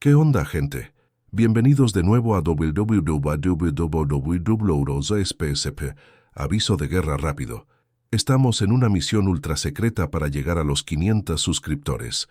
¿Qué onda, gente? Bienvenidos de nuevo a www.spsp. Aviso de guerra rápido. Estamos en una misión ultra secreta para llegar a los 500 suscriptores.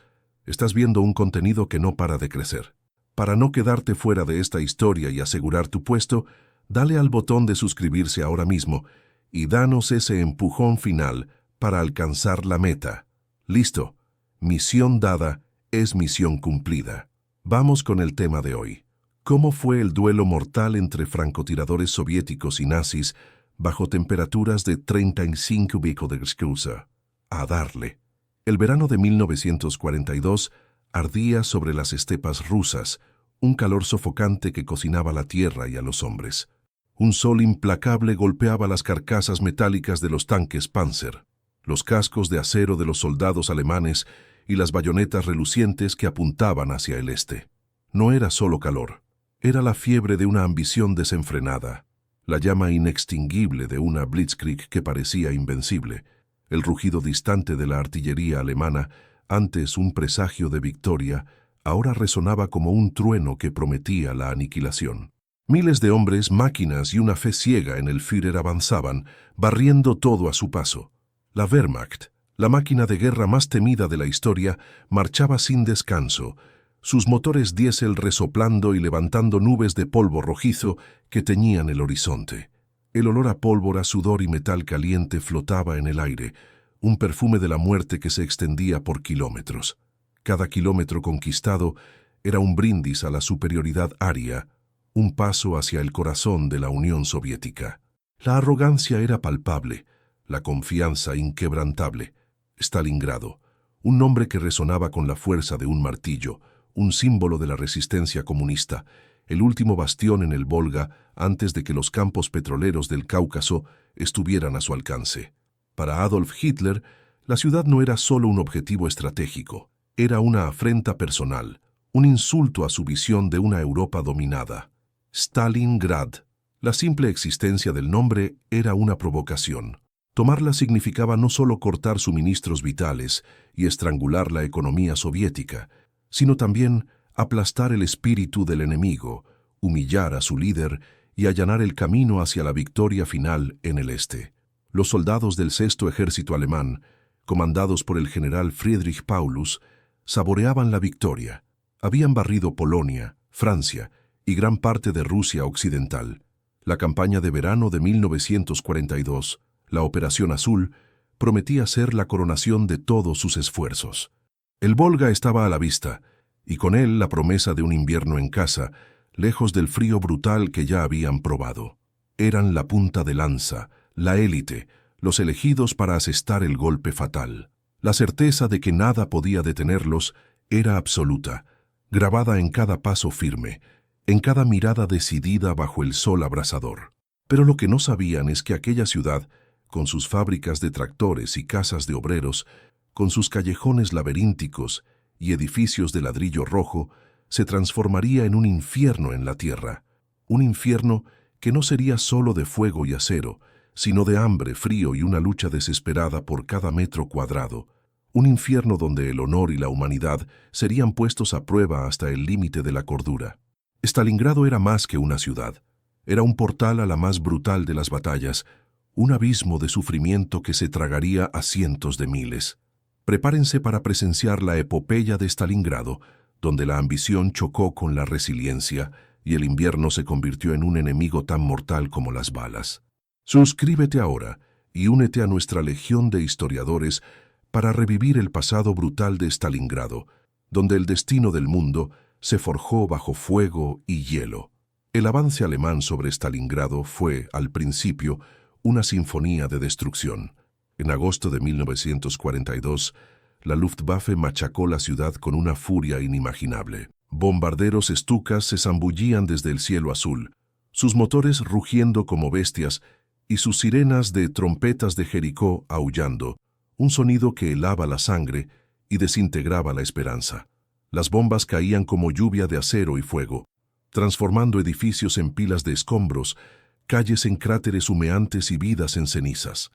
Estás viendo un contenido que no para de crecer. Para no quedarte fuera de esta historia y asegurar tu puesto, dale al botón de suscribirse ahora mismo y danos ese empujón final para alcanzar la meta. Listo. Misión dada es misión cumplida. Vamos con el tema de hoy. ¿Cómo fue el duelo mortal entre francotiradores soviéticos y nazis bajo temperaturas de 35 °C? A darle. El verano de 1942 ardía sobre las estepas rusas, un calor sofocante que cocinaba la tierra y a los hombres. Un sol implacable golpeaba las carcasas metálicas de los tanques Panzer, los cascos de acero de los soldados alemanes y las bayonetas relucientes que apuntaban hacia el este. No era solo calor, era la fiebre de una ambición desenfrenada, la llama inextinguible de una Blitzkrieg que parecía invencible, el rugido distante de la artillería alemana, antes un presagio de victoria, ahora resonaba como un trueno que prometía la aniquilación. Miles de hombres, máquinas y una fe ciega en el Führer avanzaban, barriendo todo a su paso. La Wehrmacht, la máquina de guerra más temida de la historia, marchaba sin descanso, sus motores diésel resoplando y levantando nubes de polvo rojizo que teñían el horizonte. El olor a pólvora, sudor y metal caliente flotaba en el aire, un perfume de la muerte que se extendía por kilómetros. Cada kilómetro conquistado era un brindis a la superioridad aria, un paso hacia el corazón de la Unión Soviética. La arrogancia era palpable, la confianza inquebrantable. Stalingrado, un nombre que resonaba con la fuerza de un martillo, un símbolo de la resistencia comunista, el último bastión en el Volga antes de que los campos petroleros del Cáucaso estuvieran a su alcance. Para Adolf Hitler, la ciudad no era solo un objetivo estratégico, era una afrenta personal, un insulto a su visión de una Europa dominada. Stalingrad. La simple existencia del nombre era una provocación. Tomarla significaba no solo cortar suministros vitales y estrangular la economía soviética, sino también aplastar el espíritu del enemigo, humillar a su líder y allanar el camino hacia la victoria final en el este. Los soldados del Sexto Ejército Alemán, comandados por el general Friedrich Paulus, saboreaban la victoria. Habían barrido Polonia, Francia y gran parte de Rusia occidental. La campaña de verano de 1942, la Operación Azul, prometía ser la coronación de todos sus esfuerzos. El Volga estaba a la vista, y con él la promesa de un invierno en casa, lejos del frío brutal que ya habían probado. Eran la punta de lanza, la élite, los elegidos para asestar el golpe fatal. La certeza de que nada podía detenerlos era absoluta, grabada en cada paso firme, en cada mirada decidida bajo el sol abrasador. Pero lo que no sabían es que aquella ciudad, con sus fábricas de tractores y casas de obreros, con sus callejones laberínticos y edificios de ladrillo rojo, se transformaría en un infierno en la tierra. Un infierno que no sería solo de fuego y acero, sino de hambre, frío y una lucha desesperada por cada metro cuadrado. Un infierno donde el honor y la humanidad serían puestos a prueba hasta el límite de la cordura. Stalingrado era más que una ciudad. Era un portal a la más brutal de las batallas, un abismo de sufrimiento que se tragaría a cientos de miles. Prepárense para presenciar la epopeya de Stalingrado, donde la ambición chocó con la resiliencia y el invierno se convirtió en un enemigo tan mortal como las balas. Suscríbete ahora y únete a nuestra legión de historiadores para revivir el pasado brutal de Stalingrado, donde el destino del mundo se forjó bajo fuego y hielo. El avance alemán sobre Stalingrado fue, al principio, una sinfonía de destrucción. En agosto de 1942, la Luftwaffe machacó la ciudad con una furia inimaginable. Bombarderos Stukas se zambullían desde el cielo azul, sus motores rugiendo como bestias y sus sirenas de trompetas de Jericó aullando, un sonido que helaba la sangre y desintegraba la esperanza. Las bombas caían como lluvia de acero y fuego, transformando edificios en pilas de escombros, calles en cráteres humeantes y vidas en cenizas.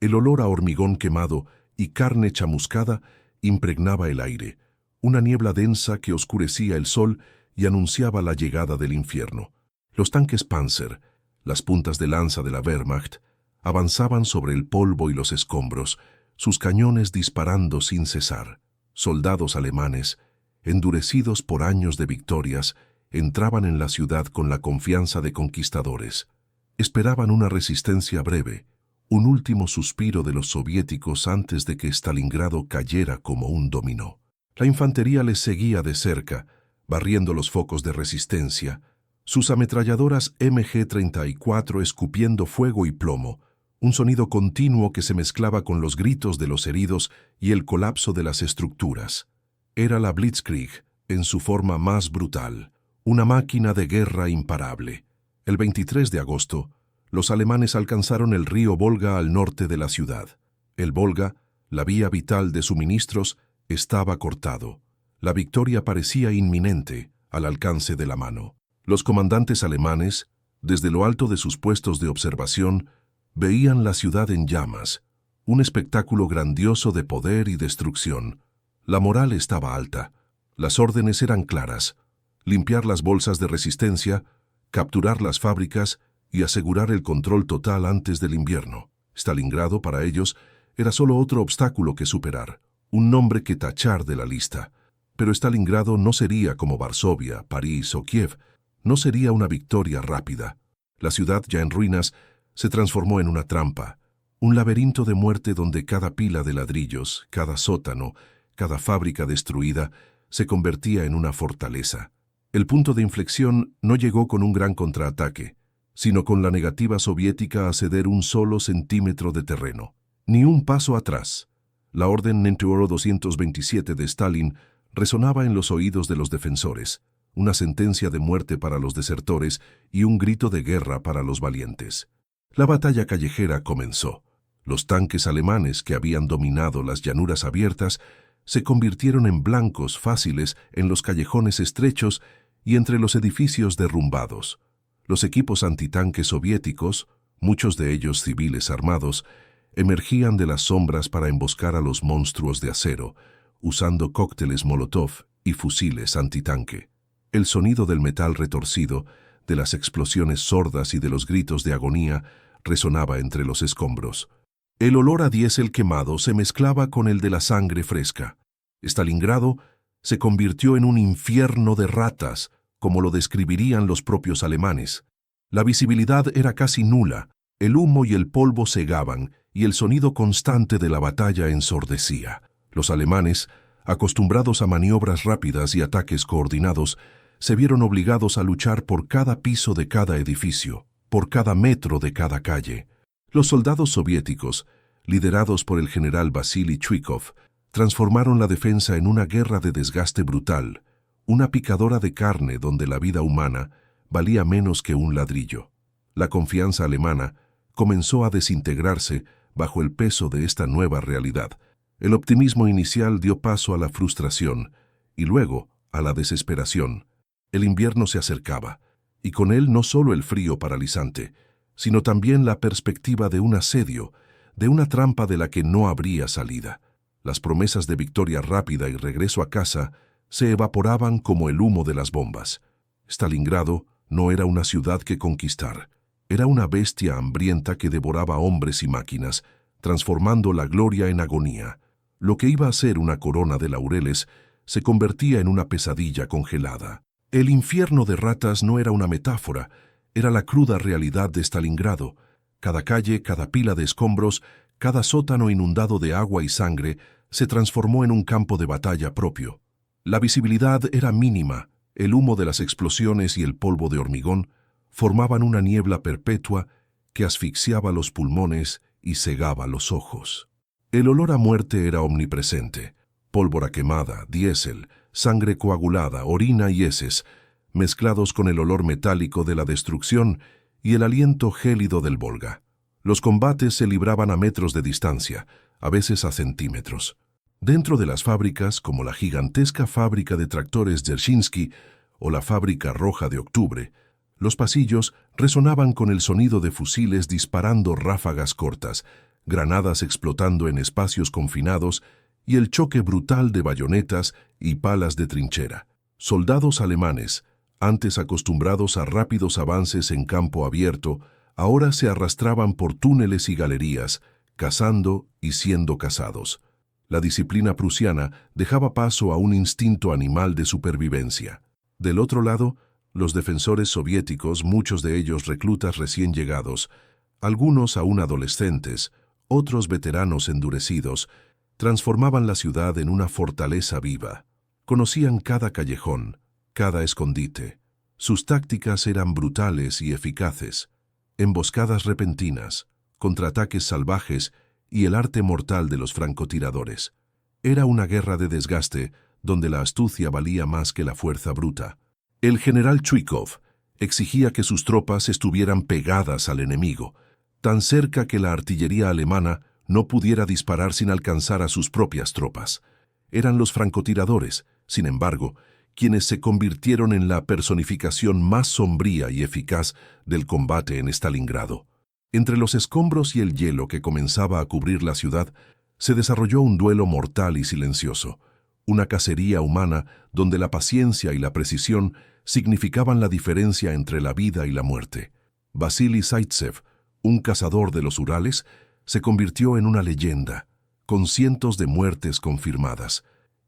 El olor a hormigón quemado y carne chamuscada impregnaba el aire, una niebla densa que oscurecía el sol y anunciaba la llegada del infierno. Los tanques Panzer, las puntas de lanza de la Wehrmacht, avanzaban sobre el polvo y los escombros, sus cañones disparando sin cesar. Soldados alemanes, endurecidos por años de victorias, entraban en la ciudad con la confianza de conquistadores. Esperaban una resistencia breve, un último suspiro de los soviéticos antes de que Stalingrado cayera como un dominó. La infantería les seguía de cerca, barriendo los focos de resistencia, sus ametralladoras MG-34 escupiendo fuego y plomo, un sonido continuo que se mezclaba con los gritos de los heridos y el colapso de las estructuras. Era la Blitzkrieg en su forma más brutal, una máquina de guerra imparable. El 23 de agosto, los alemanes alcanzaron el río Volga al norte de la ciudad. El Volga, la vía vital de suministros, estaba cortado. La victoria parecía inminente, al alcance de la mano. Los comandantes alemanes, desde lo alto de sus puestos de observación, veían la ciudad en llamas, un espectáculo grandioso de poder y destrucción. La moral estaba alta, las órdenes eran claras: limpiar las bolsas de resistencia, capturar las fábricas y asegurar el control total antes del invierno. Stalingrado, para ellos, era solo otro obstáculo que superar, un nombre que tachar de la lista. Pero Stalingrado no sería como Varsovia, París o Kiev, no sería una victoria rápida. La ciudad, ya en ruinas, se transformó en una trampa, un laberinto de muerte donde cada pila de ladrillos, cada sótano, cada fábrica destruida, se convertía en una fortaleza. El punto de inflexión no llegó con un gran contraataque, sino con la negativa soviética a ceder un solo centímetro de terreno. Ni un paso atrás. La orden Nentuoro 227 de Stalin resonaba en los oídos de los defensores, una sentencia de muerte para los desertores y un grito de guerra para los valientes. La batalla callejera comenzó. Los tanques alemanes que habían dominado las llanuras abiertas se convirtieron en blancos fáciles en los callejones estrechos y entre los edificios derrumbados. Los equipos antitanques soviéticos, muchos de ellos civiles armados, emergían de las sombras para emboscar a los monstruos de acero, usando cócteles Molotov y fusiles antitanque. El sonido del metal retorcido, de las explosiones sordas y de los gritos de agonía resonaba entre los escombros. El olor a diésel quemado se mezclaba con el de la sangre fresca. Stalingrado se convirtió en un infierno de ratas, como lo describirían los propios alemanes. La visibilidad era casi nula, el humo y el polvo cegaban y el sonido constante de la batalla ensordecía. Los alemanes, acostumbrados a maniobras rápidas y ataques coordinados, se vieron obligados a luchar por cada piso de cada edificio, por cada metro de cada calle. Los soldados soviéticos, liderados por el general Vasily Chuikov, transformaron la defensa en una guerra de desgaste brutal, una picadora de carne donde la vida humana valía menos que un ladrillo. La confianza alemana comenzó a desintegrarse bajo el peso de esta nueva realidad. El optimismo inicial dio paso a la frustración y luego a la desesperación. El invierno se acercaba, y con él no solo el frío paralizante, sino también la perspectiva de un asedio, de una trampa de la que no habría salida. Las promesas de victoria rápida y regreso a casa se evaporaban como el humo de las bombas. Stalingrado no era una ciudad que conquistar, era una bestia hambrienta que devoraba hombres y máquinas, transformando la gloria en agonía. Lo que iba a ser una corona de laureles se convertía en una pesadilla congelada. El infierno de ratas no era una metáfora, era la cruda realidad de Stalingrado. Cada calle, cada pila de escombros, cada sótano inundado de agua y sangre se transformó en un campo de batalla propio. La visibilidad era mínima, el humo de las explosiones y el polvo de hormigón formaban una niebla perpetua que asfixiaba los pulmones y cegaba los ojos. El olor a muerte era omnipresente: pólvora quemada, diésel, sangre coagulada, orina y heces, mezclados con el olor metálico de la destrucción y el aliento gélido del Volga. Los combates se libraban a metros de distancia, a veces a centímetros. Dentro de las fábricas, como la gigantesca fábrica de tractores Dzerzhinsky o la fábrica roja de Octubre, los pasillos resonaban con el sonido de fusiles disparando ráfagas cortas, granadas explotando en espacios confinados y el choque brutal de bayonetas y palas de trinchera. Soldados alemanes, Antes acostumbrados a rápidos avances en campo abierto, ahora se arrastraban por túneles y galerías, cazando y siendo cazados. La disciplina prusiana dejaba paso a un instinto animal de supervivencia. Del otro lado, los defensores soviéticos, muchos de ellos reclutas recién llegados, algunos aún adolescentes, otros veteranos endurecidos, transformaban la ciudad en una fortaleza viva. Conocían cada callejón, cada escondite. Sus tácticas eran brutales y eficaces. Emboscadas repentinas, contraataques salvajes y el arte mortal de los francotiradores. Era una guerra de desgaste donde la astucia valía más que la fuerza bruta. El general Chuikov exigía que sus tropas estuvieran pegadas al enemigo, tan cerca que la artillería alemana no pudiera disparar sin alcanzar a sus propias tropas. Eran los francotiradores, sin embargo, quienes se convirtieron en la personificación más sombría y eficaz del combate en Stalingrado. Entre los escombros y el hielo que comenzaba a cubrir la ciudad, se desarrolló un duelo mortal y silencioso, una cacería humana donde la paciencia y la precisión significaban la diferencia entre la vida y la muerte. Vasily Zaitsev, un cazador de los Urales, se convirtió en una leyenda, con cientos de muertes confirmadas.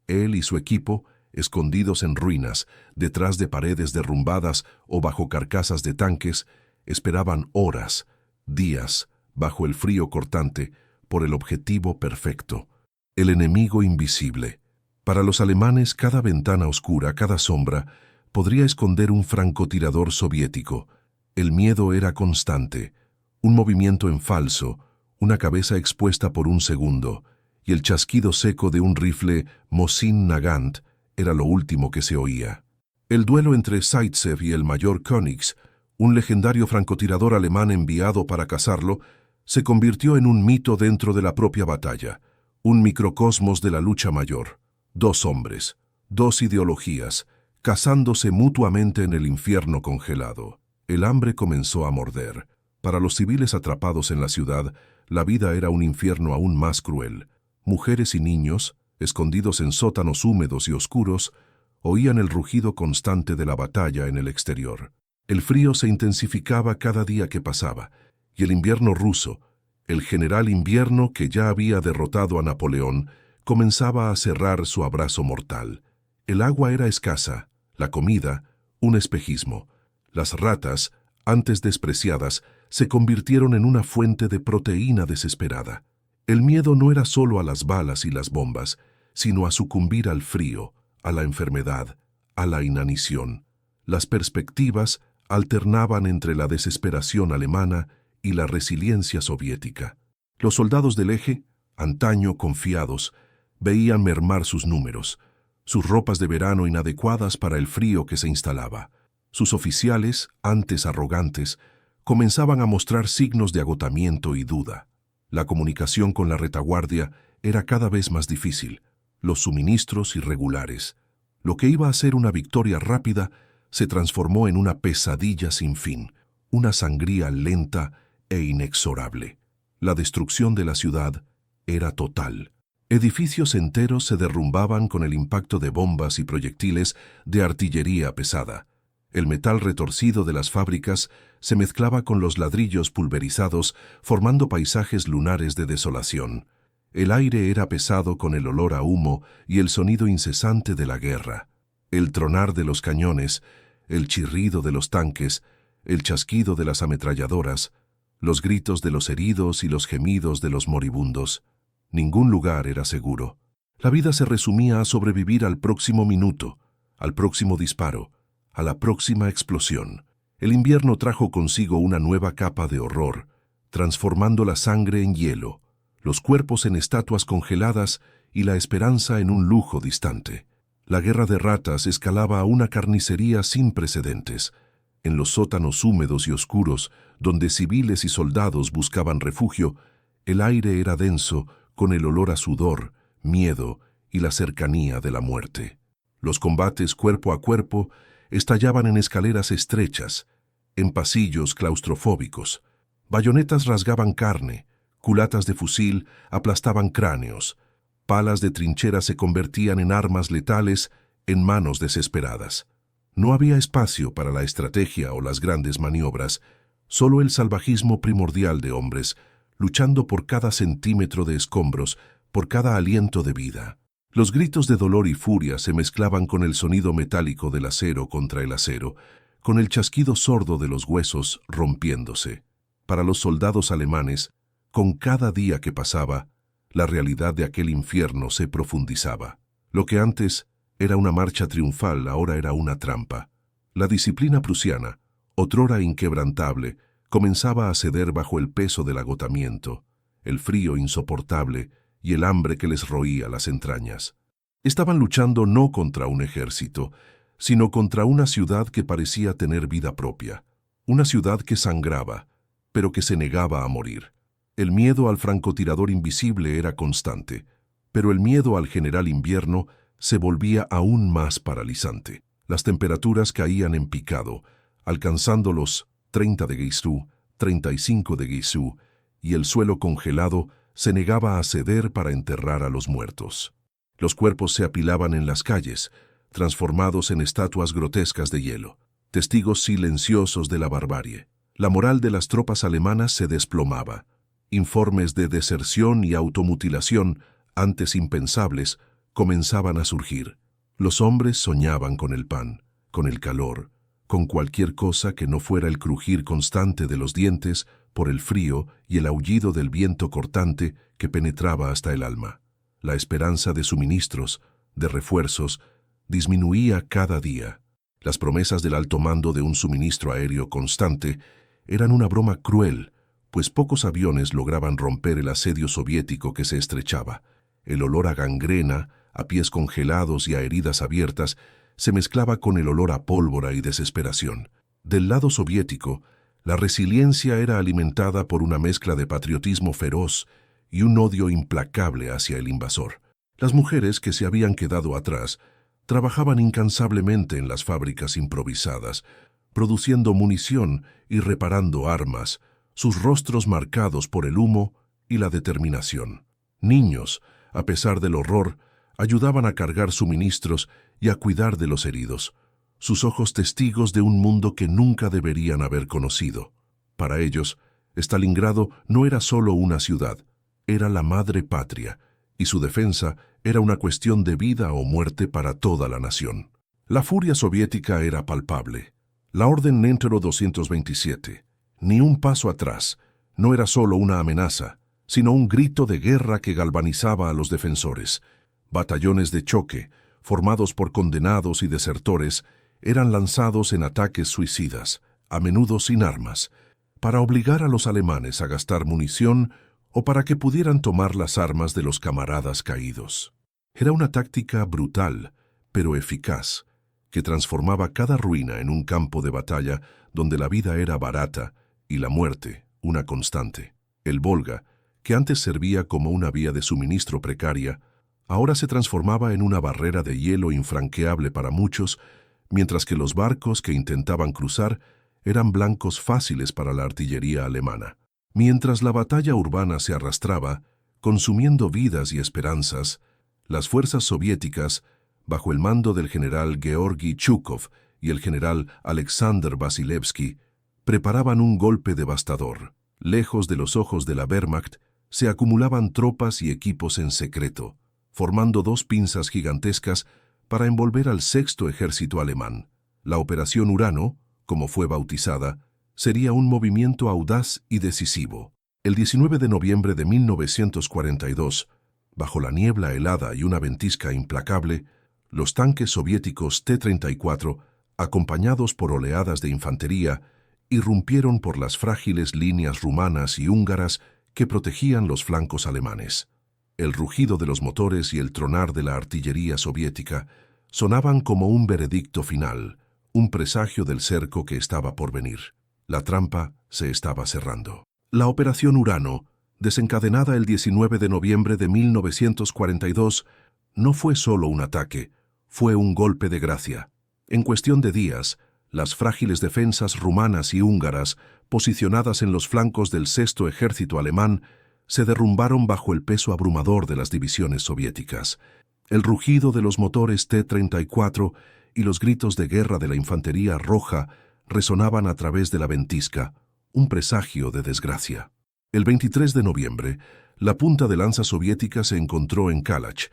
Él y su equipo, escondidos en ruinas, detrás de paredes derrumbadas o bajo carcasas de tanques, esperaban horas, días, bajo el frío cortante, por el objetivo perfecto, el enemigo invisible. Para los alemanes, cada ventana oscura, cada sombra, podría esconder un francotirador soviético. El miedo era constante, un movimiento en falso, una cabeza expuesta por un segundo, y el chasquido seco de un rifle Mosin Nagant era lo último que se oía. El duelo entre Zaitsev y el mayor Königs, un legendario francotirador alemán enviado para cazarlo, se convirtió en un mito dentro de la propia batalla, un microcosmos de la lucha mayor. Dos hombres, dos ideologías, cazándose mutuamente en el infierno congelado. El hambre comenzó a morder. Para los civiles atrapados en la ciudad, la vida era un infierno aún más cruel. Mujeres y niños, escondidos en sótanos húmedos y oscuros, oían el rugido constante de la batalla en el exterior. El frío se intensificaba cada día que pasaba, y el invierno ruso, el general invierno que ya había derrotado a Napoleón, comenzaba a cerrar su abrazo mortal. El agua era escasa, la comida, un espejismo. Las ratas, antes despreciadas, se convirtieron en una fuente de proteína desesperada. El miedo no era solo a las balas y las bombas, sino a sucumbir al frío, a la enfermedad, a la inanición. Las perspectivas alternaban entre la desesperación alemana y la resiliencia soviética. Los soldados del eje, antaño confiados, veían mermar sus números, sus ropas de verano inadecuadas para el frío que se instalaba. Sus oficiales, antes arrogantes, comenzaban a mostrar signos de agotamiento y duda. La comunicación con la retaguardia era cada vez más difícil, los suministros irregulares. Lo que iba a ser una victoria rápida se transformó en una pesadilla sin fin, una sangría lenta e inexorable. La destrucción de la ciudad era total. Edificios enteros se derrumbaban con el impacto de bombas y proyectiles de artillería pesada. El metal retorcido de las fábricas se mezclaba con los ladrillos pulverizados, formando paisajes lunares de desolación. El aire era pesado con el olor a humo y el sonido incesante de la guerra. El tronar de los cañones, el chirrido de los tanques, el chasquido de las ametralladoras, los gritos de los heridos y los gemidos de los moribundos. Ningún lugar era seguro. La vida se resumía a sobrevivir al próximo minuto, al próximo disparo, a la próxima explosión. El invierno trajo consigo una nueva capa de horror, transformando la sangre en hielo, los cuerpos en estatuas congeladas y la esperanza en un lujo distante. La guerra de ratas escalaba a una carnicería sin precedentes. En los sótanos húmedos y oscuros, donde civiles y soldados buscaban refugio, el aire era denso, con el olor a sudor, miedo y la cercanía de la muerte. Los combates cuerpo a cuerpo estallaban en escaleras estrechas, en pasillos claustrofóbicos. Bayonetas rasgaban carne, culatas de fusil aplastaban cráneos, palas de trinchera se convertían en armas letales en manos desesperadas. No había espacio para la estrategia o las grandes maniobras, solo el salvajismo primordial de hombres, luchando por cada centímetro de escombros, por cada aliento de vida. Los gritos de dolor y furia se mezclaban con el sonido metálico del acero contra el acero, con el chasquido sordo de los huesos rompiéndose. Para los soldados alemanes, con cada día que pasaba, la realidad de aquel infierno se profundizaba. Lo que antes era una marcha triunfal, ahora era una trampa. La disciplina prusiana, otrora inquebrantable, comenzaba a ceder bajo el peso del agotamiento, el frío insoportable y el hambre que les roía las entrañas. Estaban luchando no contra un ejército, sino contra una ciudad que parecía tener vida propia, una ciudad que sangraba, pero que se negaba a morir. El miedo al francotirador invisible era constante, pero el miedo al general invierno se volvía aún más paralizante. Las temperaturas caían en picado, alcanzando los 30 de Guizhou, 35 de Guizhou, y el suelo congelado se negaba a ceder para enterrar a los muertos. Los cuerpos se apilaban en las calles, transformados en estatuas grotescas de hielo, testigos silenciosos de la barbarie. La moral de las tropas alemanas se desplomaba. Informes de deserción y automutilación, antes impensables, comenzaban a surgir. Los hombres soñaban con el pan, con el calor, con cualquier cosa que no fuera el crujir constante de los dientes por el frío y el aullido del viento cortante que penetraba hasta el alma. La esperanza de suministros, de refuerzos, disminuía cada día. Las promesas del alto mando de un suministro aéreo constante eran una broma cruel, pues pocos aviones lograban romper el asedio soviético que se estrechaba. El olor a gangrena, a pies congelados y a heridas abiertas, se mezclaba con el olor a pólvora y desesperación. Del lado soviético, la resiliencia era alimentada por una mezcla de patriotismo feroz y un odio implacable hacia el invasor. Las mujeres que se habían quedado atrás trabajaban incansablemente en las fábricas improvisadas, produciendo munición y reparando armas, sus rostros marcados por el humo y la determinación. Niños, a pesar del horror, ayudaban a cargar suministros y a cuidar de los heridos, sus ojos testigos de un mundo que nunca deberían haber conocido. Para ellos, Stalingrado no era solo una ciudad, era la madre patria, y su defensa era una cuestión de vida o muerte para toda la nación. La furia soviética era palpable. La Orden Entero 227, ni un paso atrás, no era solo una amenaza, sino un grito de guerra que galvanizaba a los defensores. Batallones de choque, formados por condenados y desertores, eran lanzados en ataques suicidas, a menudo sin armas, para obligar a los alemanes a gastar munición o para que pudieran tomar las armas de los camaradas caídos. Era una táctica brutal, pero eficaz, que transformaba cada ruina en un campo de batalla donde la vida era barata y la muerte una constante. El Volga, que antes servía como una vía de suministro precaria, ahora se transformaba en una barrera de hielo infranqueable para muchos, mientras que los barcos que intentaban cruzar eran blancos fáciles para la artillería alemana. Mientras la batalla urbana se arrastraba, consumiendo vidas y esperanzas, las fuerzas soviéticas, bajo el mando del general Georgi Chukov y el general Alexander Vasilevsky, preparaban un golpe devastador. Lejos de los ojos de la Wehrmacht, se acumulaban tropas y equipos en secreto, formando dos pinzas gigantescas para envolver al sexto ejército alemán. La Operación Urano, como fue bautizada, sería un movimiento audaz y decisivo. El 19 de noviembre de 1942, bajo la niebla helada y una ventisca implacable, los tanques soviéticos T-34, acompañados por oleadas de infantería, irrumpieron por las frágiles líneas rumanas y húngaras que protegían los flancos alemanes. El rugido de los motores y el tronar de la artillería soviética sonaban como un veredicto final, un presagio del cerco que estaba por venir. La trampa se estaba cerrando. La Operación Urano, desencadenada el 19 de noviembre de 1942, no fue solo un ataque, fue un golpe de gracia. En cuestión de días, las frágiles defensas rumanas y húngaras, posicionadas en los flancos del sexto ejército alemán, se derrumbaron bajo el peso abrumador de las divisiones soviéticas. El rugido de los motores T-34 y los gritos de guerra de la infantería roja resonaban a través de la ventisca, un presagio de desgracia. El 23 de noviembre, la punta de lanza soviética se encontró en Kalach,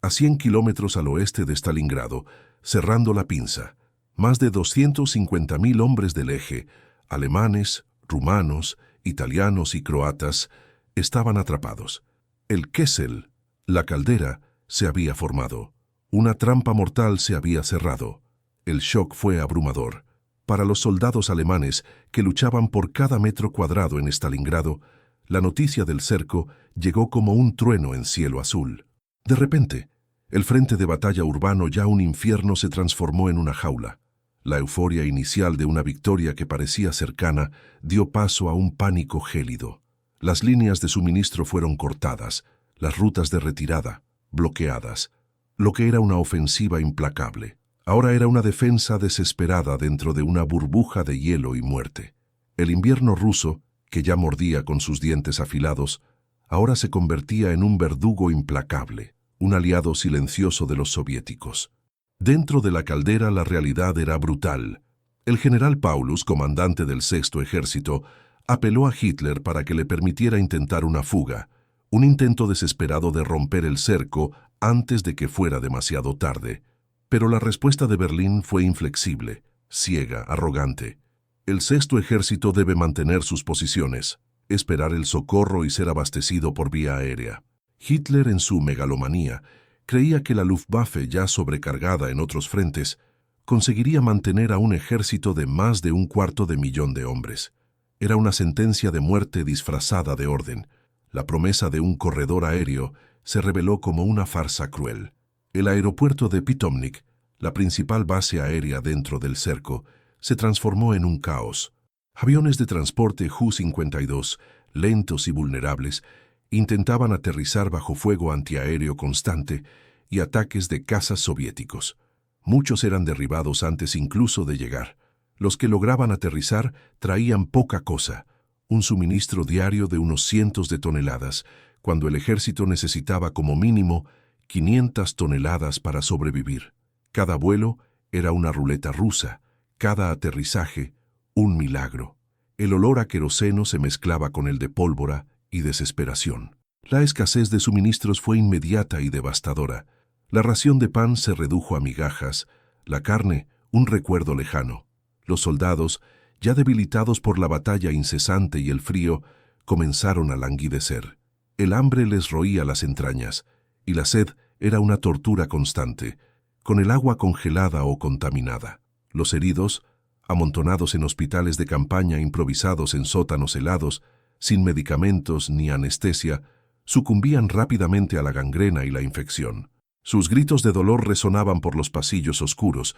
a 100 kilómetros al oeste de Stalingrado, cerrando la pinza. Más de 250.000 hombres del eje, alemanes, rumanos, italianos y croatas, estaban atrapados. El Kessel, la caldera, se había formado. Una trampa mortal se había cerrado. El shock fue abrumador. Para los soldados alemanes que luchaban por cada metro cuadrado en Stalingrado, la noticia del cerco llegó como un trueno en cielo azul. De repente, el frente de batalla urbano, ya un infierno, se transformó en una jaula. La euforia inicial de una victoria que parecía cercana dio paso a un pánico gélido. Las líneas de suministro fueron cortadas, las rutas de retirada bloqueadas. Lo que era una ofensiva implacable, ahora era una defensa desesperada dentro de una burbuja de hielo y muerte. El invierno ruso, que ya mordía con sus dientes afilados, ahora se convertía en un verdugo implacable, un aliado silencioso de los soviéticos. Dentro de la caldera la realidad era brutal. El general Paulus, comandante del Sexto Ejército, apeló a Hitler para que le permitiera intentar una fuga, un intento desesperado de romper el cerco antes de que fuera demasiado tarde. Pero la respuesta de Berlín fue inflexible, ciega, arrogante. El Sexto Ejército debe mantener sus posiciones, esperar el socorro y ser abastecido por vía aérea. Hitler, en su megalomanía, creía que la Luftwaffe, ya sobrecargada en otros frentes, conseguiría mantener a un ejército de más de 250.000 de hombres. Era una sentencia de muerte disfrazada de orden. La promesa de un corredor aéreo se reveló como una farsa cruel. El aeropuerto de Pitomnik, la principal base aérea dentro del cerco, se transformó en un caos. Aviones de transporte Ju-52, lentos y vulnerables, intentaban aterrizar bajo fuego antiaéreo constante y ataques de cazas soviéticos. Muchos eran derribados antes incluso de llegar. Los que lograban aterrizar traían poca cosa, un suministro diario de unos cientos de toneladas, cuando el ejército necesitaba como mínimo 500 toneladas para sobrevivir. Cada vuelo era una ruleta rusa, cada aterrizaje un milagro. El olor a queroseno se mezclaba con el de pólvora y desesperación. La escasez de suministros fue inmediata y devastadora. La ración de pan se redujo a migajas, la carne un recuerdo lejano. Los soldados, ya debilitados por la batalla incesante y el frío, comenzaron a languidecer. El hambre les roía las entrañas, y la sed era una tortura constante, con el agua congelada o contaminada. Los heridos, amontonados en hospitales de campaña improvisados en sótanos helados, sin medicamentos ni anestesia, sucumbían rápidamente a la gangrena y la infección. Sus gritos de dolor resonaban por los pasillos oscuros,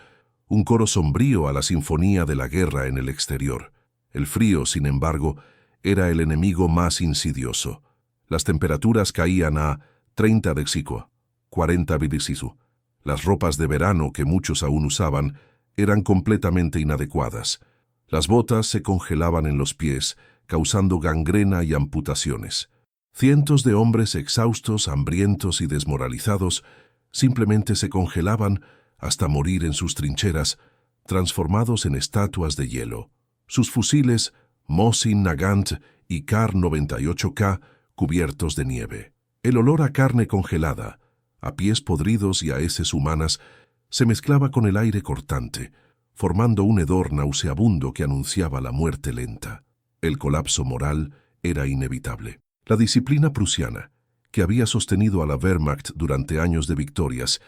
un coro sombrío a la sinfonía de la guerra en el exterior. El frío, sin embargo, era el enemigo más insidioso. Las temperaturas caían a 30 Dexicua, 40 Vidicisu. Las ropas de verano que muchos aún usaban eran completamente inadecuadas. Las botas se congelaban en los pies, causando gangrena y amputaciones. Cientos de hombres exhaustos, hambrientos y desmoralizados simplemente se congelaban hasta morir en sus trincheras, transformados en estatuas de hielo. Sus fusiles, Mosin Nagant y Kar-98K, cubiertos de nieve. El olor a carne congelada, a pies podridos y a heces humanas, se mezclaba con el aire cortante, formando un hedor nauseabundo que anunciaba la muerte lenta. El colapso moral era inevitable. La disciplina prusiana, que había sostenido a la Wehrmacht durante años de victorias,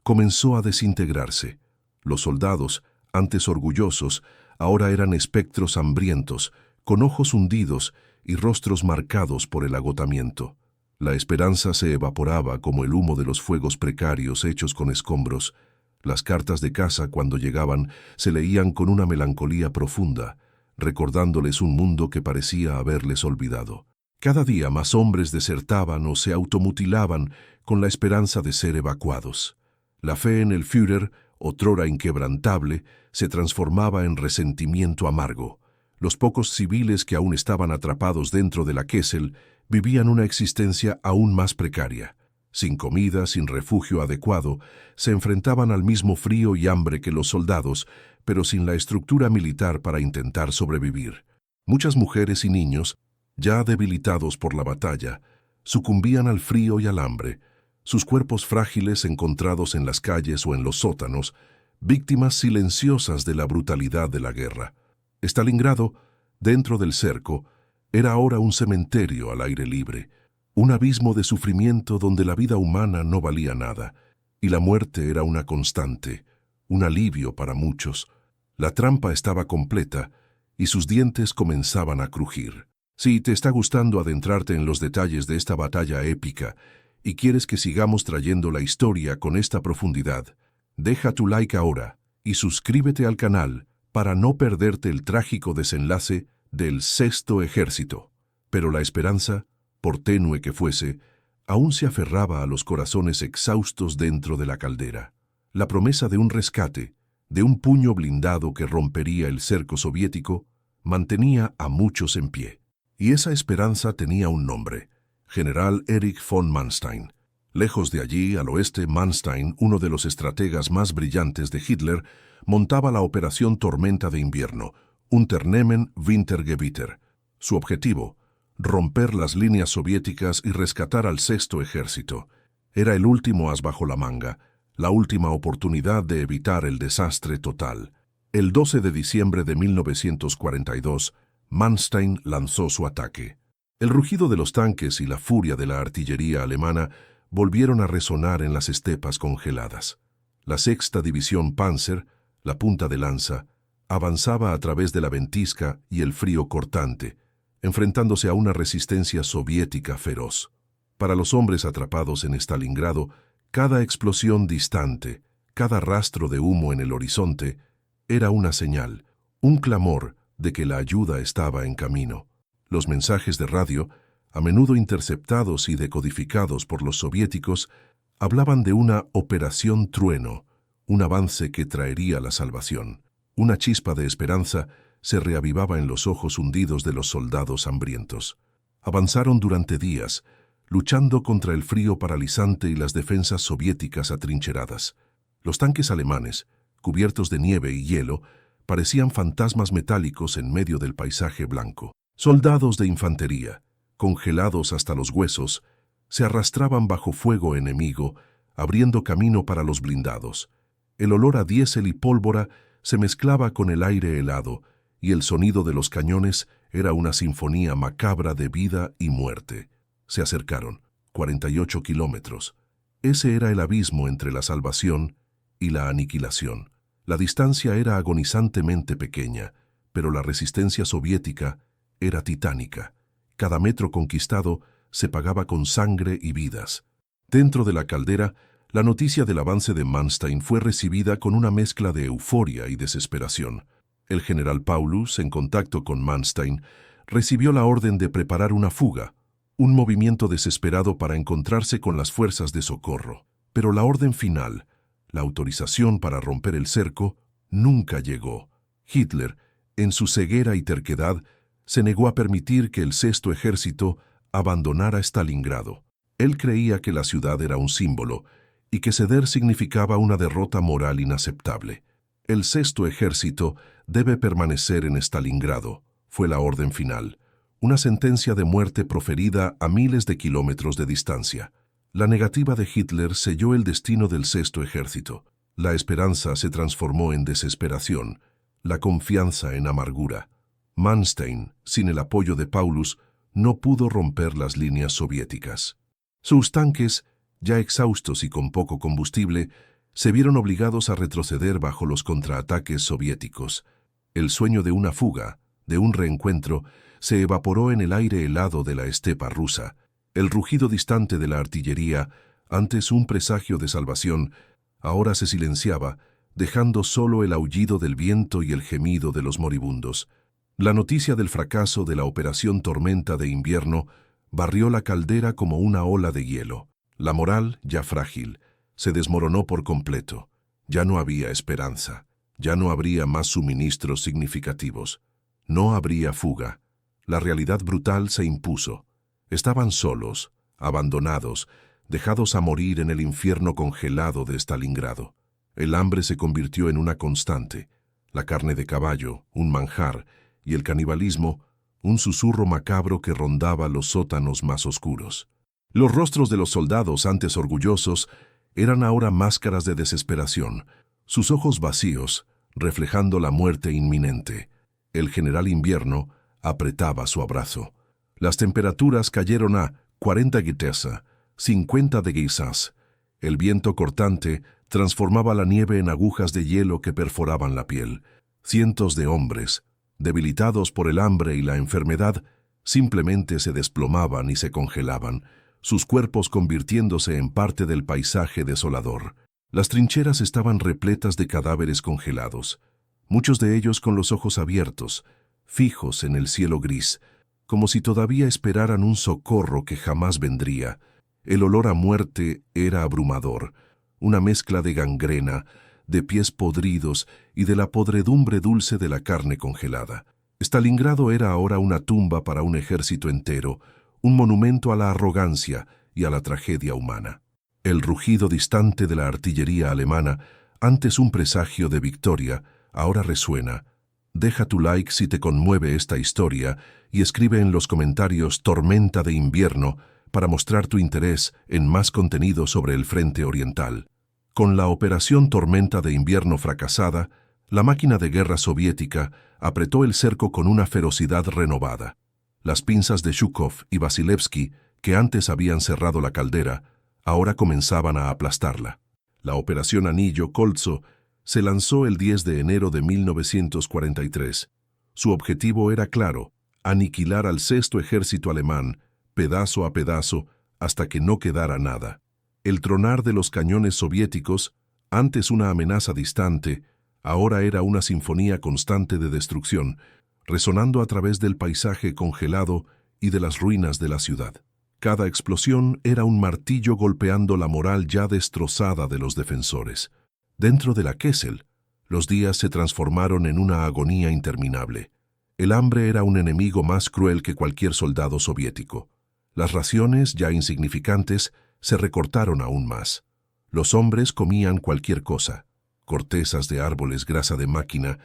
comenzó a desintegrarse. Los soldados, antes orgullosos, ahora eran espectros hambrientos, con ojos hundidos y rostros marcados por el agotamiento. La esperanza se evaporaba como el humo de los fuegos precarios hechos con escombros. Las cartas de casa, cuando llegaban, se leían con una melancolía profunda, recordándoles un mundo que parecía haberles olvidado. Cada día más hombres desertaban o se automutilaban con la esperanza de ser evacuados. La fe en el Führer, otrora inquebrantable, se transformaba en resentimiento amargo. Los pocos civiles que aún estaban atrapados dentro de la Kessel vivían una existencia aún más precaria. Sin comida, sin refugio adecuado, se enfrentaban al mismo frío y hambre que los soldados, pero sin la estructura militar para intentar sobrevivir. Muchas mujeres y niños, ya debilitados por la batalla, sucumbían al frío y al hambre, sus cuerpos frágiles encontrados en las calles o en los sótanos, víctimas silenciosas de la brutalidad de la guerra. Stalingrado, dentro del cerco, era ahora un cementerio al aire libre, un abismo de sufrimiento donde la vida humana no valía nada, y la muerte era una constante, un alivio para muchos. La trampa estaba completa, y sus dientes comenzaban a crujir. Si te está gustando adentrarte en los detalles de esta batalla épica, y quieres que sigamos trayendo la historia con esta profundidad, deja tu like ahora, y suscríbete al canal para no perderte el trágico desenlace del Sexto Ejército. Pero la esperanza, por tenue que fuese, aún se aferraba a los corazones exhaustos dentro de la caldera. La promesa de un rescate, de un puño blindado que rompería el cerco soviético, mantenía a muchos en pie. Y esa esperanza tenía un nombre: General Erich von Manstein. Lejos de allí, al oeste, Manstein, uno de los estrategas más brillantes de Hitler, montaba la operación Tormenta de Invierno, Unternehmen Wintergewitter. Su objetivo: romper las líneas soviéticas y rescatar al Sexto Ejército. Era el último as bajo la manga, la última oportunidad de evitar el desastre total. El 12 de diciembre de 1942, Manstein lanzó su ataque. El rugido de los tanques y la furia de la artillería alemana volvieron a resonar en las estepas congeladas. La Sexta División Panzer, la punta de lanza, avanzaba a través de la ventisca y el frío cortante, enfrentándose a una resistencia soviética feroz. Para los hombres atrapados en Stalingrado, cada explosión distante, cada rastro de humo en el horizonte, era una señal, un clamor de que la ayuda estaba en camino. Los mensajes de radio, a menudo interceptados y decodificados por los soviéticos, hablaban de una Operación Trueno, un avance que traería la salvación. Una chispa de esperanza se reavivaba en los ojos hundidos de los soldados hambrientos. Avanzaron durante días, luchando contra el frío paralizante y las defensas soviéticas atrincheradas. Los tanques alemanes, cubiertos de nieve y hielo, parecían fantasmas metálicos en medio del paisaje blanco. Soldados de infantería, congelados hasta los huesos, se arrastraban bajo fuego enemigo, abriendo camino para los blindados. El olor a diésel y pólvora se mezclaba con el aire helado, y el sonido de los cañones era una sinfonía macabra de vida y muerte. Se acercaron, 48 kilómetros. Ese era el abismo entre la salvación y la aniquilación. La distancia era agonizantemente pequeña, pero la resistencia soviética era titánica. Cada metro conquistado se pagaba con sangre y vidas. Dentro de la caldera, la noticia del avance de Manstein fue recibida con una mezcla de euforia y desesperación. El general Paulus, en contacto con Manstein, recibió la orden de preparar una fuga, un movimiento desesperado para encontrarse con las fuerzas de socorro. Pero la orden final, la autorización para romper el cerco, nunca llegó. Hitler, en su ceguera y terquedad, se negó a permitir que el Sexto Ejército abandonara Stalingrado. Él creía que la ciudad era un símbolo y que ceder significaba una derrota moral inaceptable. El Sexto Ejército debe permanecer en Stalingrado, fue la orden final, una sentencia de muerte proferida a miles de kilómetros de distancia. La negativa de Hitler selló el destino del Sexto Ejército. La esperanza se transformó en desesperación, la confianza en amargura. Manstein, sin el apoyo de Paulus, no pudo romper las líneas soviéticas. Sus tanques, ya exhaustos y con poco combustible, se vieron obligados a retroceder bajo los contraataques soviéticos. El sueño de una fuga, de un reencuentro, se evaporó en el aire helado de la estepa rusa. El rugido distante de la artillería, antes un presagio de salvación, ahora se silenciaba, dejando solo el aullido del viento y el gemido de los moribundos. La noticia del fracaso de la Operación Tormenta de Invierno barrió la caldera como una ola de hielo. La moral, ya frágil, se desmoronó por completo. Ya no había esperanza. Ya no habría más suministros significativos. No habría fuga. La realidad brutal se impuso. Estaban solos, abandonados, dejados a morir en el infierno congelado de Stalingrado. El hambre se convirtió en una constante, la carne de caballo, un manjar, y el canibalismo, un susurro macabro que rondaba los sótanos más oscuros. Los rostros de los soldados, antes orgullosos, eran ahora máscaras de desesperación, sus ojos vacíos, reflejando la muerte inminente. El general Invierno apretaba su abrazo. Las temperaturas cayeron a 40 Gitesa, 50 de Geisas. El viento cortante transformaba la nieve en agujas de hielo que perforaban la piel. Cientos de hombres, debilitados por el hambre y la enfermedad, simplemente se desplomaban y se congelaban, sus cuerpos convirtiéndose en parte del paisaje desolador. Las trincheras estaban repletas de cadáveres congelados, muchos de ellos con los ojos abiertos, fijos en el cielo gris, como si todavía esperaran un socorro que jamás vendría. El olor a muerte era abrumador, una mezcla de gangrena, de pies podridos y de la podredumbre dulce de la carne congelada. Stalingrado era ahora una tumba para un ejército entero, un monumento a la arrogancia y a la tragedia humana. El rugido distante de la artillería alemana, antes un presagio de victoria, ahora resuena. Deja tu like si te conmueve esta historia y escribe en los comentarios Tormenta de Invierno para mostrar tu interés en más contenido sobre el frente oriental. Con la operación Tormenta de Invierno fracasada, la máquina de guerra soviética apretó el cerco con una ferocidad renovada. Las pinzas de Zhukov y Vasilevsky, que antes habían cerrado la caldera, ahora comenzaban a aplastarla. La operación Anillo Koltso se lanzó el 10 de enero de 1943. Su objetivo era claro: aniquilar al sexto ejército alemán, pedazo a pedazo, hasta que no quedara nada. El tronar de los cañones soviéticos, antes una amenaza distante, ahora era una sinfonía constante de destrucción, resonando a través del paisaje congelado y de las ruinas de la ciudad. Cada explosión era un martillo golpeando la moral ya destrozada de los defensores. Dentro de la Kessel, los días se transformaron en una agonía interminable. El hambre era un enemigo más cruel que cualquier soldado soviético. Las raciones, ya insignificantes, se recortaron aún más. Los hombres comían cualquier cosa: cortezas de árboles, grasa de máquina,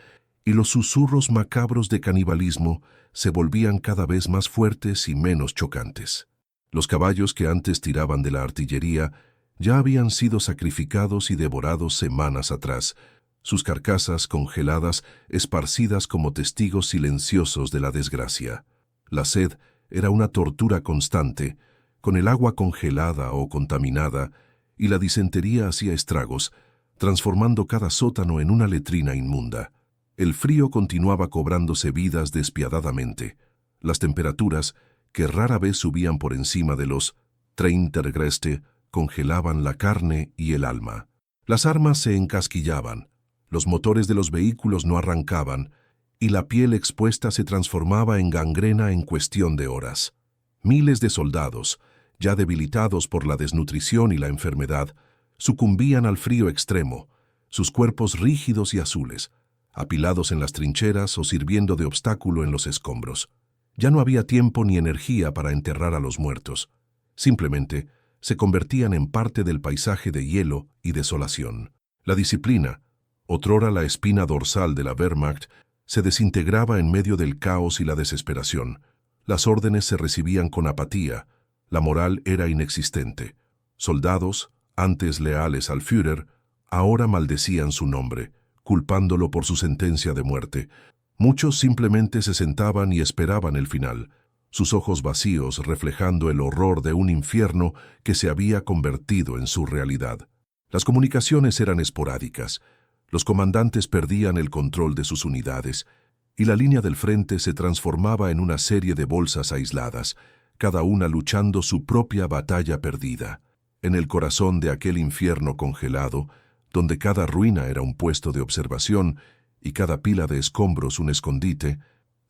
y los susurros macabros de canibalismo se volvían cada vez más fuertes y menos chocantes. Los caballos que antes tiraban de la artillería ya habían sido sacrificados y devorados semanas atrás, sus carcasas congeladas esparcidas como testigos silenciosos de la desgracia. La sed era una tortura constante, con el agua congelada o contaminada, y la disentería hacía estragos, transformando cada sótano en una letrina inmunda. El frío continuaba cobrándose vidas despiadadamente. Las temperaturas, que rara vez subían por encima de los 30 Greste, congelaban la carne y el alma. Las armas se encasquillaban, los motores de los vehículos no arrancaban, y la piel expuesta se transformaba en gangrena en cuestión de horas. Miles de soldados, ya debilitados por la desnutrición y la enfermedad, sucumbían al frío extremo, sus cuerpos rígidos y azules, apilados en las trincheras o sirviendo de obstáculo en los escombros. Ya no había tiempo ni energía para enterrar a los muertos. Simplemente se convertían en parte del paisaje de hielo y desolación. La disciplina, otrora la espina dorsal de la Wehrmacht, se desintegraba en medio del caos y la desesperación. Las órdenes se recibían con apatía, la moral era inexistente. Soldados, antes leales al Führer, ahora maldecían su nombre, culpándolo por su sentencia de muerte. Muchos simplemente se sentaban y esperaban el final, sus ojos vacíos reflejando el horror de un infierno que se había convertido en su realidad. Las comunicaciones eran esporádicas, los comandantes perdían el control de sus unidades, y la línea del frente se transformaba en una serie de bolsas aisladas, cada una luchando su propia batalla perdida. En el corazón de aquel infierno congelado, donde cada ruina era un puesto de observación y cada pila de escombros un escondite,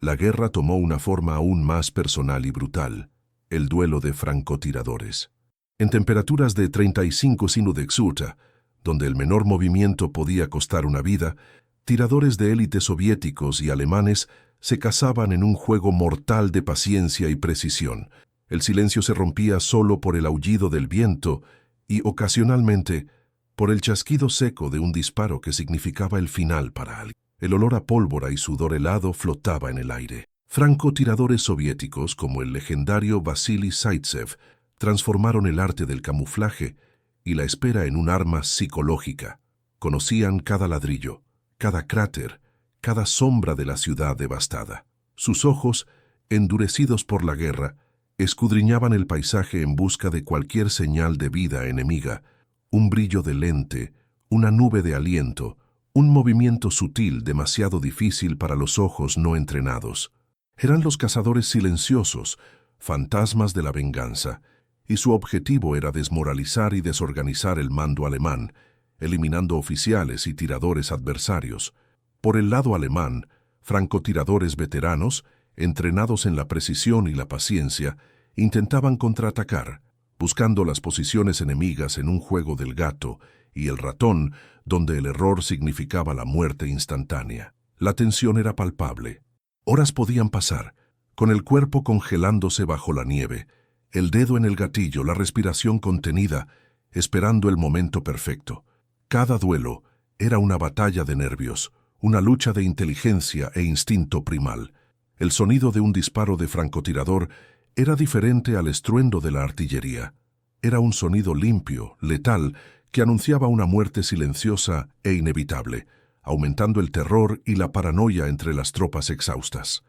la guerra tomó una forma aún más personal y brutal: el duelo de francotiradores. En temperaturas de 35 Sinudexurta, donde el menor movimiento podía costar una vida, tiradores de élite soviéticos y alemanes se cazaban en un juego mortal de paciencia y precisión. El silencio se rompía solo por el aullido del viento y, ocasionalmente, por el chasquido seco de un disparo que significaba el final para alguien. El olor a pólvora y sudor helado flotaba en el aire. Francotiradores soviéticos como el legendario Vasily Zaitsev transformaron el arte del camuflaje y la espera en un arma psicológica. Conocían cada ladrillo, cada cráter, cada sombra de la ciudad devastada. Sus ojos, endurecidos por la guerra, escudriñaban el paisaje en busca de cualquier señal de vida enemiga, un brillo de lente, una nube de aliento, un movimiento sutil demasiado difícil para los ojos no entrenados. Eran los cazadores silenciosos, fantasmas de la venganza, y su objetivo era desmoralizar y desorganizar el mando alemán, eliminando oficiales y tiradores adversarios. Por el lado alemán, francotiradores veteranos, entrenados en la precisión y la paciencia, intentaban contraatacar, buscando las posiciones enemigas en un juego del gato y el ratón, donde el error significaba la muerte instantánea. La tensión era palpable. Horas podían pasar, con el cuerpo congelándose bajo la nieve, el dedo en el gatillo, la respiración contenida, esperando el momento perfecto. Cada duelo era una batalla de nervios, una lucha de inteligencia e instinto primal. El sonido de un disparo de francotirador era diferente al estruendo de la artillería. Era un sonido limpio, letal, que anunciaba una muerte silenciosa e inevitable, aumentando el terror y la paranoia entre las tropas exhaustas.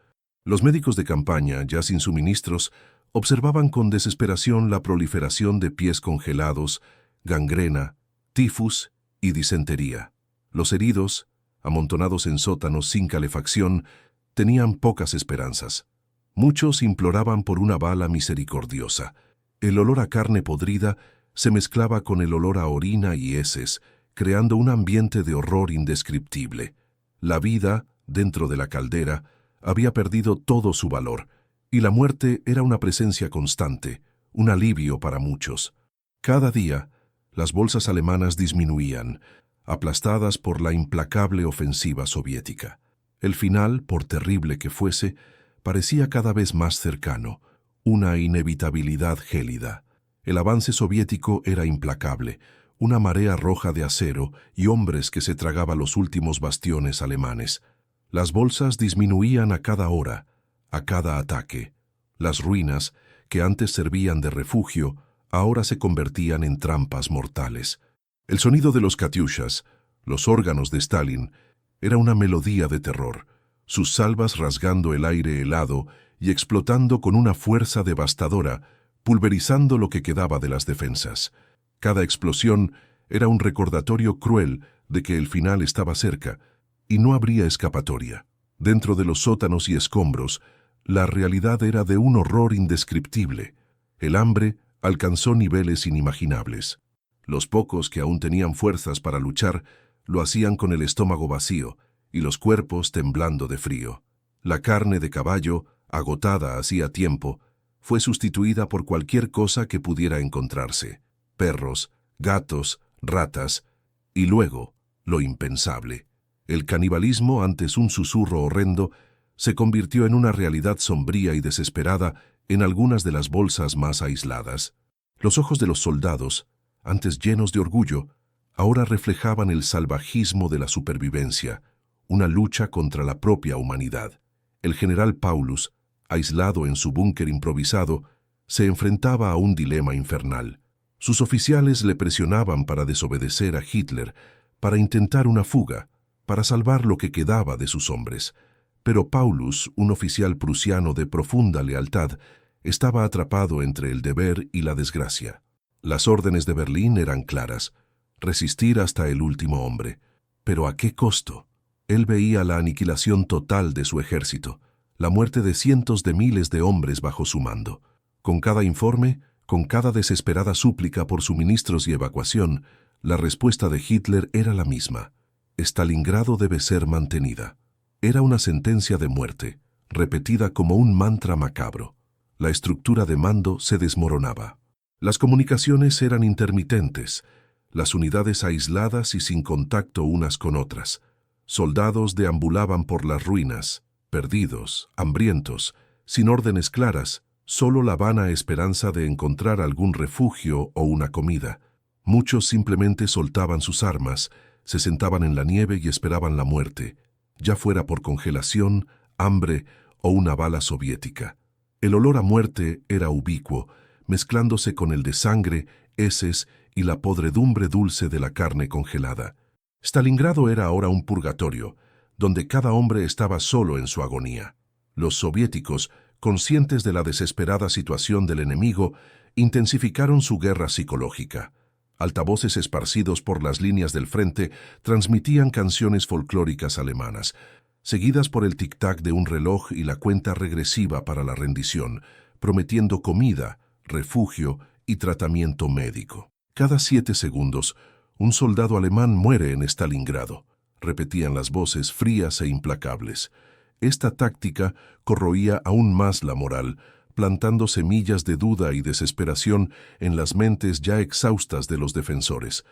Los médicos de campaña, ya sin suministros, observaban con desesperación la proliferación de pies congelados, gangrena, tifus y disentería. Los heridos, amontonados en sótanos sin calefacción, tenían pocas esperanzas. Muchos imploraban por una bala misericordiosa. El olor a carne podrida se mezclaba con el olor a orina y heces, creando un ambiente de horror indescriptible. La vida, dentro de la caldera, había perdido todo su valor, y la muerte era una presencia constante, un alivio para muchos. Cada día, las bolsas alemanas disminuían, aplastadas por la implacable ofensiva soviética. El final, por terrible que fuese, parecía cada vez más cercano, una inevitabilidad gélida. El avance soviético era implacable, una marea roja de acero y hombres que se tragaba los últimos bastiones alemanes. Las bolsas disminuían a cada hora, a cada ataque. Las ruinas, que antes servían de refugio, ahora se convertían en trampas mortales. El sonido de los katyushas, los órganos de Stalin, era una melodía de terror, sus salvas rasgando el aire helado y explotando con una fuerza devastadora, pulverizando lo que quedaba de las defensas. Cada explosión era un recordatorio cruel de que el final estaba cerca, y no habría escapatoria. Dentro de los sótanos y escombros, la realidad era de un horror indescriptible. El hambre alcanzó niveles inimaginables. Los pocos que aún tenían fuerzas para luchar lo hacían con el estómago vacío y los cuerpos temblando de frío. La carne de caballo, agotada hacía tiempo, fue sustituida por cualquier cosa que pudiera encontrarse: perros, gatos, ratas, y luego, lo impensable. El canibalismo, antes un susurro horrendo, se convirtió en una realidad sombría y desesperada en algunas de las bolsas más aisladas. Los ojos de los soldados, antes llenos de orgullo, ahora reflejaban el salvajismo de la supervivencia, una lucha contra la propia humanidad. El general Paulus, aislado en su búnker improvisado, se enfrentaba a un dilema infernal. Sus oficiales le presionaban para desobedecer a Hitler, para intentar una fuga, para salvar lo que quedaba de sus hombres. Pero Paulus, un oficial prusiano de profunda lealtad, estaba atrapado entre el deber y la desgracia. Las órdenes de Berlín eran claras: resistir hasta el último hombre. ¿Pero a qué costo? Él veía la aniquilación total de su ejército, la muerte de cientos de miles de hombres bajo su mando. Con cada informe, con cada desesperada súplica por suministros y evacuación, la respuesta de Hitler era la misma: Stalingrado debe ser mantenida. Era una sentencia de muerte, repetida como un mantra macabro. La estructura de mando se desmoronaba. Las comunicaciones eran intermitentes, las unidades aisladas y sin contacto unas con otras. Soldados deambulaban por las ruinas, perdidos, hambrientos, sin órdenes claras, solo la vana esperanza de encontrar algún refugio o una comida. Muchos simplemente soltaban sus armas, se sentaban en la nieve y esperaban la muerte, ya fuera por congelación, hambre o una bala soviética. El olor a muerte era ubicuo, mezclándose con el de sangre, heces y la podredumbre dulce de la carne congelada. Stalingrado era ahora un purgatorio, donde cada hombre estaba solo en su agonía. Los soviéticos, conscientes de la desesperada situación del enemigo, intensificaron su guerra psicológica. Altavoces esparcidos por las líneas del frente transmitían canciones folclóricas alemanas, seguidas por el tic-tac de un reloj y la cuenta regresiva para la rendición, prometiendo comida, refugio y tratamiento médico. Cada 7 segundos, un soldado alemán muere en Stalingrado, repetían las voces frías e implacables. Esta táctica corroía aún más la moral, plantando semillas de duda y desesperación en las mentes ya exhaustas de los defensores.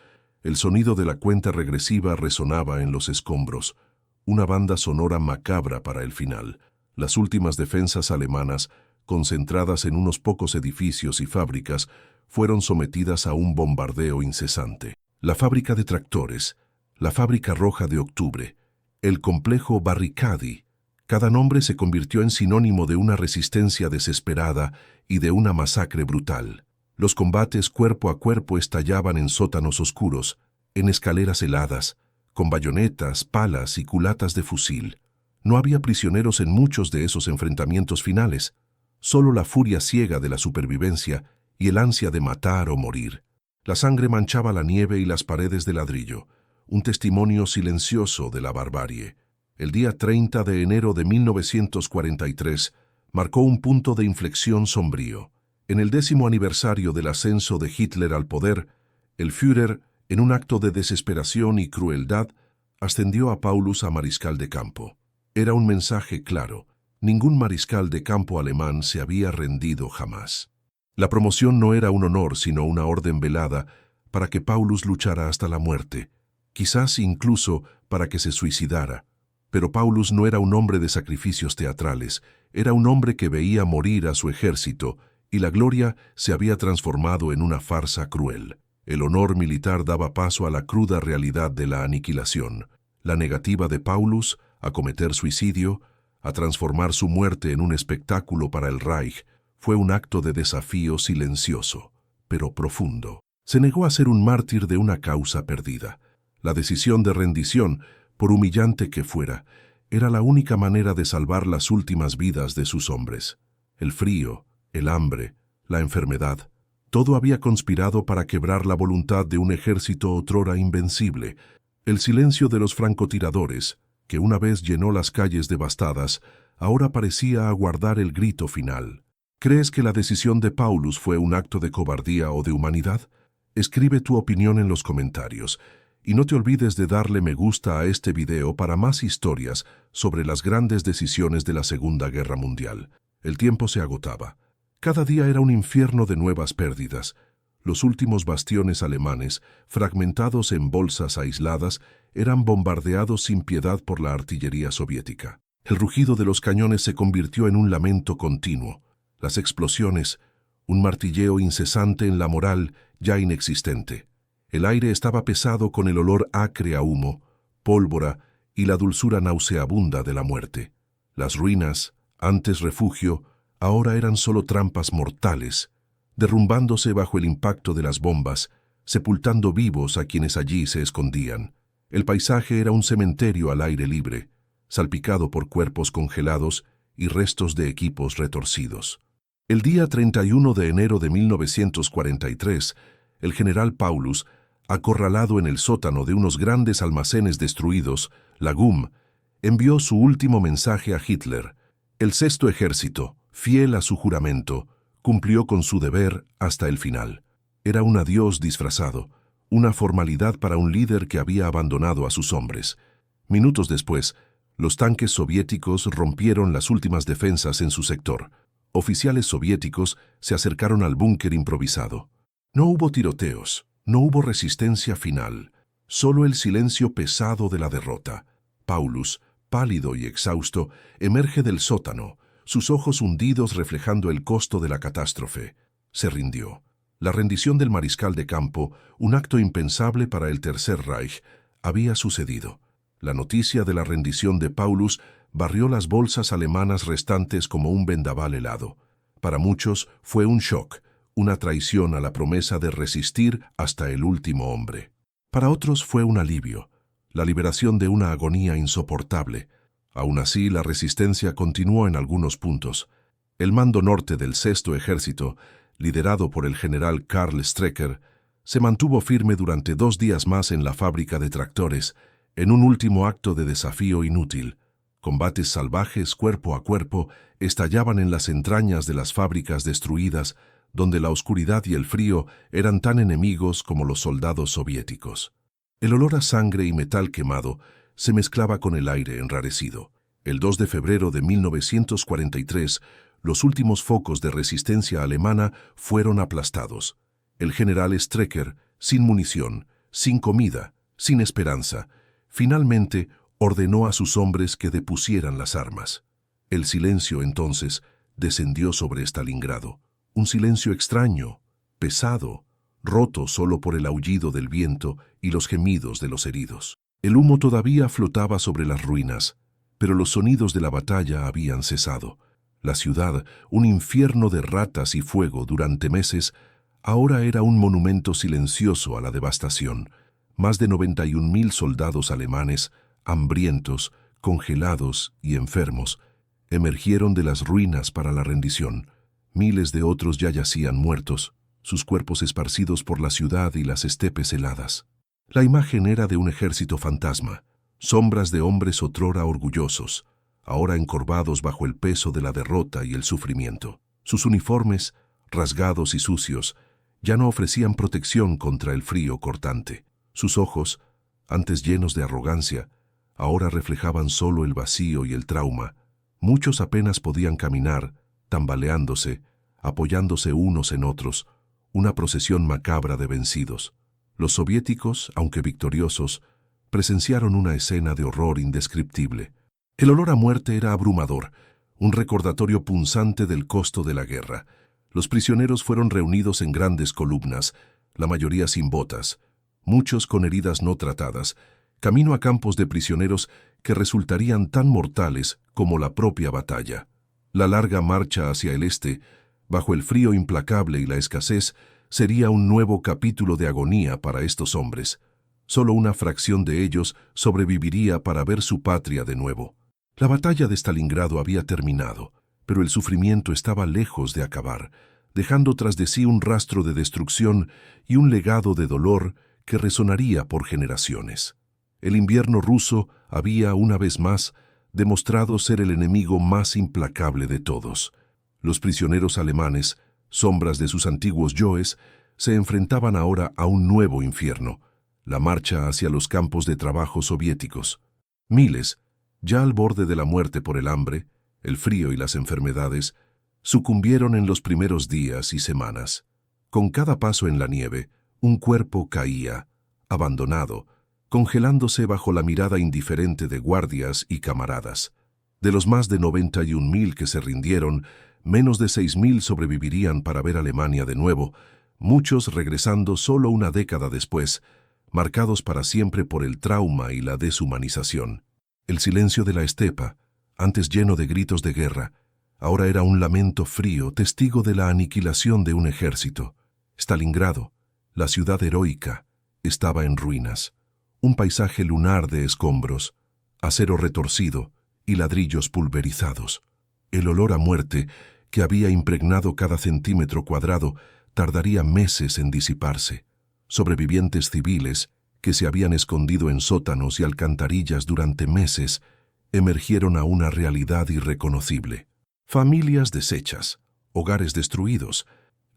El sonido de la cuenta regresiva resonaba en los escombros, una banda sonora macabra para el final. Las últimas defensas alemanas, concentradas en unos pocos edificios y fábricas, fueron sometidas a un bombardeo incesante. La fábrica de tractores, la fábrica roja de octubre, el complejo Barricadi. Cada nombre se convirtió en sinónimo de una resistencia desesperada y de una masacre brutal. Los combates cuerpo a cuerpo estallaban en sótanos oscuros, en escaleras heladas, con bayonetas, palas y culatas de fusil. No había prisioneros en muchos de esos enfrentamientos finales, solo la furia ciega de la supervivencia y el ansia de matar o morir. La sangre manchaba la nieve y las paredes de ladrillo, un testimonio silencioso de la barbarie. El día 30 de enero de 1943 marcó un punto de inflexión sombrío. En el 10º aniversario del ascenso de Hitler al poder, el Führer, en un acto de desesperación y crueldad, ascendió a Paulus a mariscal de campo. Era un mensaje claro: ningún mariscal de campo alemán se había rendido jamás. La promoción no era un honor, sino una orden velada para que Paulus luchara hasta la muerte, quizás incluso para que se suicidara. Pero Paulus no era un hombre de sacrificios teatrales, era un hombre que veía morir a su ejército, y la gloria se había transformado en una farsa cruel. El honor militar daba paso a la cruda realidad de la aniquilación. La negativa de Paulus a cometer suicidio, a transformar su muerte en un espectáculo para el Reich, fue un acto de desafío silencioso, pero profundo. Se negó a ser un mártir de una causa perdida. La decisión de rendición, por humillante que fuera, era la única manera de salvar las últimas vidas de sus hombres. El frío, el hambre, la enfermedad, todo había conspirado para quebrar la voluntad de un ejército otrora invencible. El silencio de los francotiradores, que una vez llenó las calles devastadas, ahora parecía aguardar el grito final. ¿Crees que la decisión de Paulus fue un acto de cobardía o de humanidad? Escribe tu opinión en los comentarios. Y no te olvides de darle me gusta a este video para más historias sobre las grandes decisiones de la Segunda Guerra Mundial. El tiempo se agotaba. Cada día era un infierno de nuevas pérdidas. Los últimos bastiones alemanes, fragmentados en bolsas aisladas, eran bombardeados sin piedad por la artillería soviética. El rugido de los cañones se convirtió en un lamento continuo. Las explosiones, un martilleo incesante en la moral ya inexistente. El aire estaba pesado con el olor acre a humo, pólvora y la dulzura nauseabunda de la muerte. Las ruinas, antes refugio, ahora eran solo trampas mortales, derrumbándose bajo el impacto de las bombas, sepultando vivos a quienes allí se escondían. El paisaje era un cementerio al aire libre, salpicado por cuerpos congelados y restos de equipos retorcidos. El día 31 de enero de 1943, el general Paulus, acorralado en el sótano de unos grandes almacenes destruidos, la GUM, envió su último mensaje a Hitler. El Sexto Ejército, fiel a su juramento, cumplió con su deber hasta el final. Era un adiós disfrazado, una formalidad para un líder que había abandonado a sus hombres. Minutos después, los tanques soviéticos rompieron las últimas defensas en su sector. Oficiales soviéticos se acercaron al búnker improvisado. No hubo tiroteos, no hubo resistencia final, solo el silencio pesado de la derrota. Paulus, pálido y exhausto, emerge del sótano, sus ojos hundidos reflejando el costo de la catástrofe. Se rindió. La rendición del mariscal de campo, un acto impensable para el Tercer Reich, había sucedido. La noticia de la rendición de Paulus barrió las bolsas alemanas restantes como un vendaval helado. Para muchos fue un shock, una traición a la promesa de resistir hasta el último hombre. Para otros fue un alivio, la liberación de una agonía insoportable. Aún así, la resistencia continuó en algunos puntos. El mando norte del Sexto Ejército, liderado por el general Karl Strecker, se mantuvo firme durante 2 días más en la fábrica de tractores, en un último acto de desafío inútil. Combates salvajes cuerpo a cuerpo estallaban en las entrañas de las fábricas destruidas, donde la oscuridad y el frío eran tan enemigos como los soldados soviéticos. El olor a sangre y metal quemado se mezclaba con el aire enrarecido. El 2 de febrero de 1943, los últimos focos de resistencia alemana fueron aplastados. El general Strecker, sin munición, sin comida, sin esperanza, finalmente ordenó a sus hombres que depusieran las armas. El silencio, entonces, descendió sobre Stalingrado. Un silencio extraño, pesado, roto solo por el aullido del viento y los gemidos de los heridos. El humo todavía flotaba sobre las ruinas, pero los sonidos de la batalla habían cesado. La ciudad, un infierno de ratas y fuego durante meses, ahora era un monumento silencioso a la devastación. Más de 91.000 soldados alemanes, hambrientos, congelados y enfermos, emergieron de las ruinas para la rendición. Miles de otros ya yacían muertos, sus cuerpos esparcidos por la ciudad y las estepes heladas. La imagen era de un ejército fantasma, sombras de hombres otrora orgullosos, ahora encorvados bajo el peso de la derrota y el sufrimiento. Sus uniformes, rasgados y sucios, ya no ofrecían protección contra el frío cortante. Sus ojos, antes llenos de arrogancia, ahora reflejaban solo el vacío y el trauma. Muchos apenas podían caminar, tambaleándose, apoyándose unos en otros, una procesión macabra de vencidos. Los soviéticos, aunque victoriosos, presenciaron una escena de horror indescriptible. El olor a muerte era abrumador, un recordatorio punzante del costo de la guerra. Los prisioneros fueron reunidos en grandes columnas, la mayoría sin botas, muchos con heridas no tratadas, camino a campos de prisioneros que resultarían tan mortales como la propia batalla. La larga marcha hacia el este, bajo el frío implacable y la escasez, sería un nuevo capítulo de agonía para estos hombres. Solo una fracción de ellos sobreviviría para ver su patria de nuevo. La batalla de Stalingrado había terminado, pero el sufrimiento estaba lejos de acabar, dejando tras de sí un rastro de destrucción y un legado de dolor que resonaría por generaciones. El invierno ruso había, una vez más, demostrado ser el enemigo más implacable de todos. Los prisioneros alemanes, sombras de sus antiguos yoes, se enfrentaban ahora a un nuevo infierno, la marcha hacia los campos de trabajo soviéticos. Miles, ya al borde de la muerte por el hambre, el frío y las enfermedades, sucumbieron en los primeros días y semanas. Con cada paso en la nieve, un cuerpo caía, abandonado, congelándose bajo la mirada indiferente de guardias y camaradas. De los más de 91.000 que se rindieron, menos de 6.000 sobrevivirían para ver Alemania de nuevo, muchos regresando solo una década después, marcados para siempre por el trauma y la deshumanización. El silencio de la estepa, antes lleno de gritos de guerra, ahora era un lamento frío, testigo de la aniquilación de un ejército. Stalingrado, la ciudad heroica, estaba en ruinas. Un paisaje lunar de escombros, acero retorcido y ladrillos pulverizados. El olor a muerte, que había impregnado cada centímetro cuadrado, tardaría meses en disiparse. Sobrevivientes civiles, que se habían escondido en sótanos y alcantarillas durante meses, emergieron a una realidad irreconocible. Familias deshechas, hogares destruidos,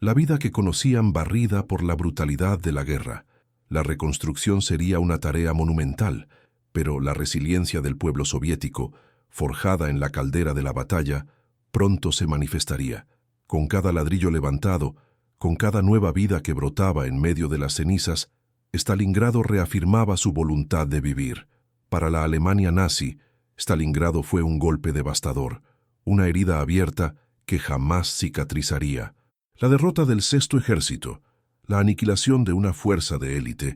la vida que conocían barrida por la brutalidad de la guerra. La reconstrucción sería una tarea monumental, pero la resiliencia del pueblo soviético, forjada en la caldera de la batalla, pronto se manifestaría. Con cada ladrillo levantado, con cada nueva vida que brotaba en medio de las cenizas, Stalingrado reafirmaba su voluntad de vivir. Para la Alemania nazi, Stalingrado fue un golpe devastador, una herida abierta que jamás cicatrizaría. La derrota del Sexto Ejército, la aniquilación de una fuerza de élite,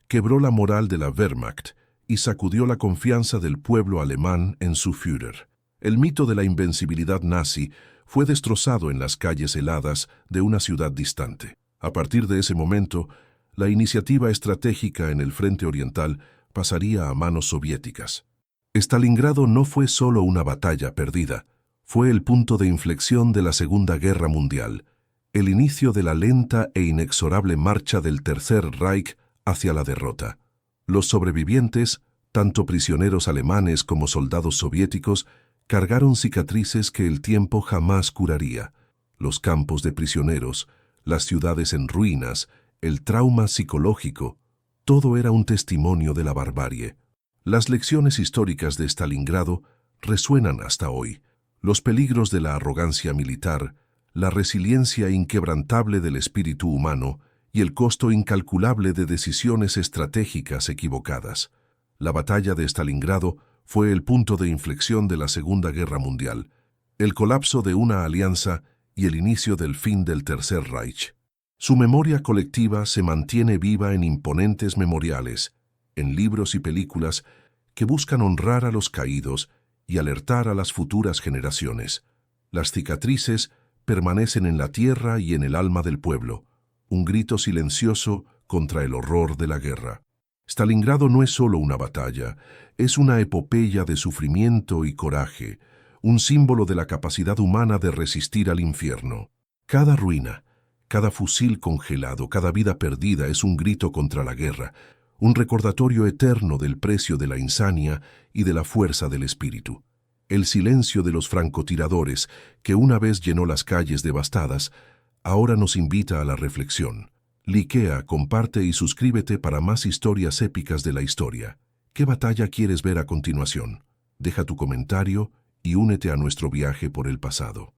quebró la moral de la Wehrmacht y sacudió la confianza del pueblo alemán en su Führer. El mito de la invencibilidad nazi fue destrozado en las calles heladas de una ciudad distante. A partir de ese momento, la iniciativa estratégica en el frente oriental pasaría a manos soviéticas. Stalingrado no fue solo una batalla perdida, fue el punto de inflexión de la Segunda Guerra Mundial, el inicio de la lenta e inexorable marcha del Tercer Reich hacia la derrota. Los sobrevivientes, tanto prisioneros alemanes como soldados soviéticos, cargaron cicatrices que el tiempo jamás curaría. Los campos de prisioneros, las ciudades en ruinas, el trauma psicológico, todo era un testimonio de la barbarie. Las lecciones históricas de Stalingrado resuenan hasta hoy. Los peligros de la arrogancia militar, la resiliencia inquebrantable del espíritu humano y el costo incalculable de decisiones estratégicas equivocadas. La batalla de Stalingrado fue el punto de inflexión de la Segunda Guerra Mundial, el colapso de una alianza y el inicio del fin del Tercer Reich. Su memoria colectiva se mantiene viva en imponentes memoriales, en libros y películas que buscan honrar a los caídos y alertar a las futuras generaciones. Las cicatrices permanecen en la tierra y en el alma del pueblo, un grito silencioso contra el horror de la guerra. Stalingrado no es solo una batalla, es una epopeya de sufrimiento y coraje, un símbolo de la capacidad humana de resistir al infierno. Cada ruina, cada fusil congelado, cada vida perdida es un grito contra la guerra, un recordatorio eterno del precio de la insania y de la fuerza del espíritu. El silencio de los francotiradores, que una vez llenó las calles devastadas, ahora nos invita a la reflexión. Likea, comparte y suscríbete para más historias épicas de la historia. ¿Qué batalla quieres ver a continuación? Deja tu comentario y únete a nuestro viaje por el pasado.